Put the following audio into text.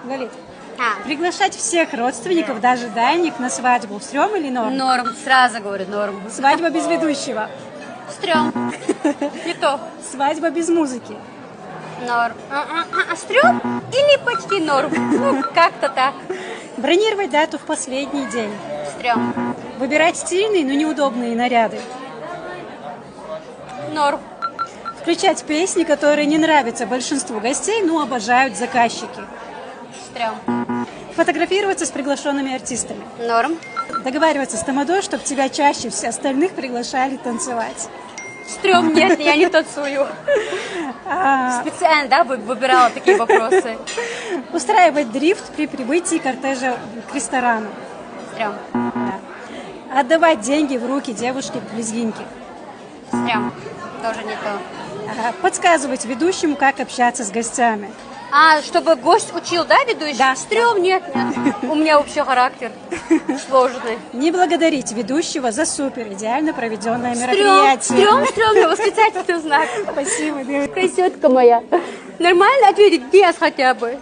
Галит, приглашать всех родственников, даже дальних, на свадьбу стрём или норм? Норм, сразу говорю, норм. Свадьба без ведущего? Стрём. Не то. Свадьба без музыки? Норм. Стрём или почти норм? Ну, как-то так. Бронировать дату в последний день? Стрём. Выбирать стильные, но неудобные наряды? Норм. Включать песни, которые не нравятся большинству гостей, но обожают заказчики? Стрём. Фотографироваться с приглашенными артистами? Норм. Договариваться с тамадой, чтобы тебя чаще всех остальных приглашали танцевать? Стрём, нет, я не танцую. Специально, да, выбирала такие вопросы. Устраивать дрифт при прибытии кортежа к ресторану? Стрём. Да. Отдавать деньги в руки девушки-лезгинки? Стрём. Тоже не то. Подсказывать ведущему, как общаться с гостями? Чтобы гость учил, да, ведущий? Да. Стрём, нет. У меня вообще характер сложный. Не благодарить ведущего за супер идеально проведенное мероприятие. Стрём, восклицательный знак. Спасибо. Красотка моя. Нормально ответить без хотя бы.